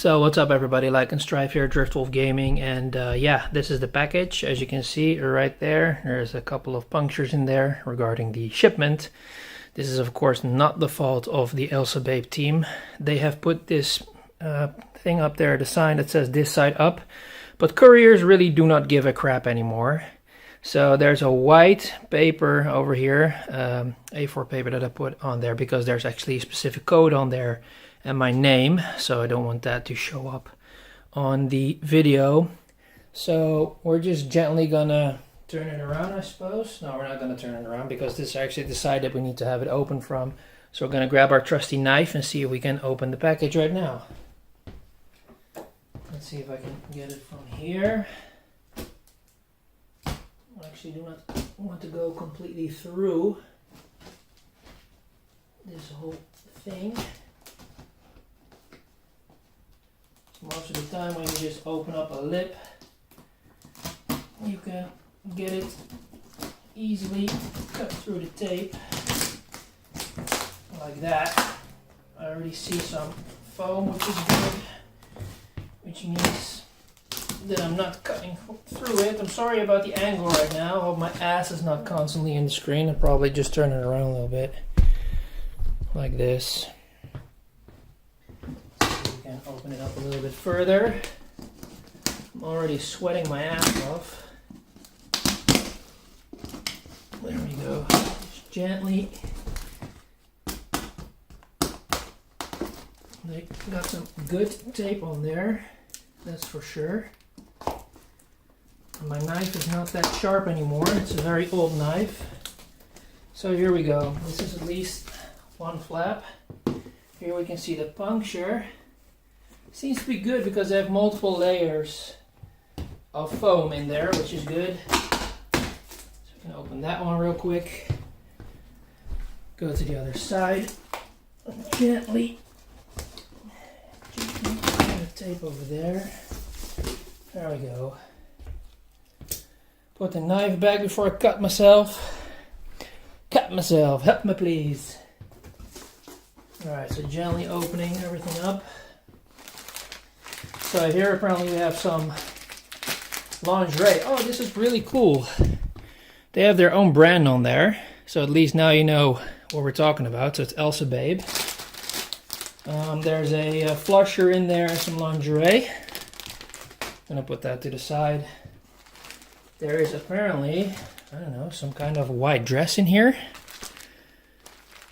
So what's up everybody, Like and Strive here, Driftwolf Gaming, and yeah, this is the package. As you can see right there, there's a couple of punctures in there regarding the shipment. This is of course not the fault of the ElsaBabe team. They have put this thing up there, the sign that says this side up, but couriers really do not give a crap anymore. So there's a white paper over here, A4 paper that I put on there because there's actually a specific code on there and my name, so I don't want that to show up on the video. So we're just gently gonna turn it around, I suppose. No, we're not gonna turn it around because this is actually the side that we need to have it open from. So we're gonna grab our trusty knife and see if we can open the package right now. Let's see if I can get it from here. I actually do not want to go completely through this whole thing. Most of the time when you just open up a lip, you can get it easily cut through the tape like that. I already see some foam, which is good, which means that I'm not cutting through it. I'm sorry about the angle right now. I hope my ass is not constantly in the screen. I'll probably just turn it around a little bit like this. Open it up a little bit further. I'm already sweating my ass off. There we go. Just gently. They got some good tape on there, that's for sure. And my knife is not that sharp anymore. It's a very old knife. So here we go. This is at least one flap. Here we can see the puncture. Seems to be good because they have multiple layers of foam in there, which is good. So we can open that one real quick. Go to the other side. Gently put the tape over there. There we go. Put the knife back before I cut myself. Cut myself, help me please. Alright, so gently opening everything up. So here apparently we have some lingerie. Oh, this is really cool. They have their own brand on there. So at least now you know what we're talking about. So it's ElsaBabe. There's a flusher in there and some lingerie. I'm gonna put that to the side. There is apparently, I don't know, some kind of white dress in here,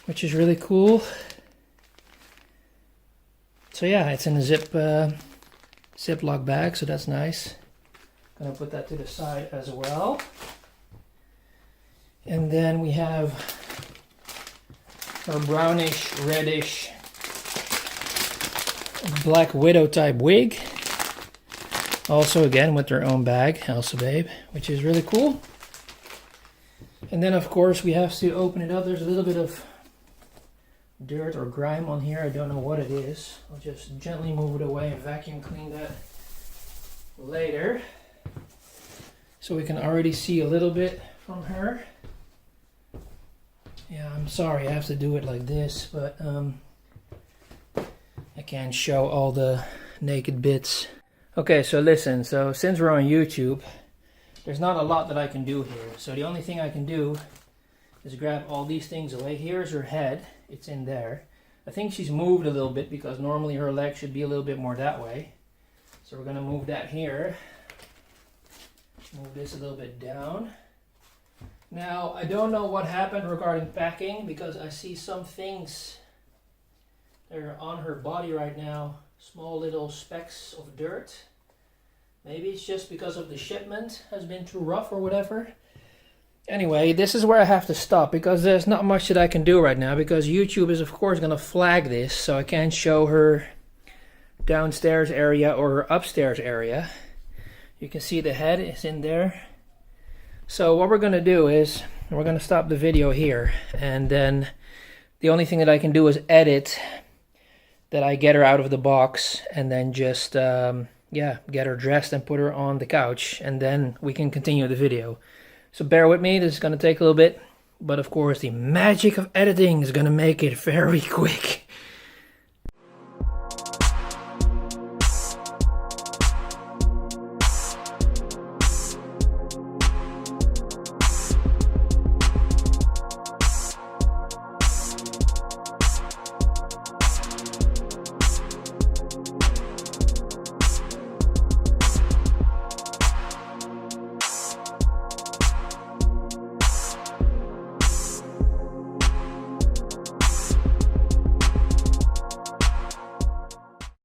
which is really cool. So yeah, it's in a Ziploc bag, so that's nice. Gonna put that to the side as well. And then we have our brownish, reddish, Black Widow type wig. Also again with their own bag, ElsaBabe, which is really cool. And then of course we have to open it up. There's a little bit of dirt or grime on here. I don't know what it is. I'll just gently move it away and vacuum clean that later. So we can already see a little bit from her. Yeah, I'm sorry I have to do it like this, but I can't show all the naked bits. Okay, so listen, so since we're on YouTube, there's not a lot that I can do here. So the only thing I can do is grab all these things away. Here's her head. It's in there. I think she's moved a little bit because normally her leg should be a little bit more that way. So we're going to move that here. Move this a little bit down. Now, I don't know what happened regarding packing because I see some things that are on her body right now. Small little specks of dirt. Maybe it's just because of the shipment has been too rough or whatever. Anyway, this is where I have to stop because there's not much that I can do right now because YouTube is of course going to flag this, so I can't show her downstairs area or her upstairs area. You can see the head is in there. So what we're going to do is we're going to stop the video here, and then the only thing that I can do is edit that I get her out of the box and then just yeah, get her dressed and put her on the couch, and then we can continue the video. So bear with me, this is going to take a little bit, but of course the magic of editing is going to make it very quick.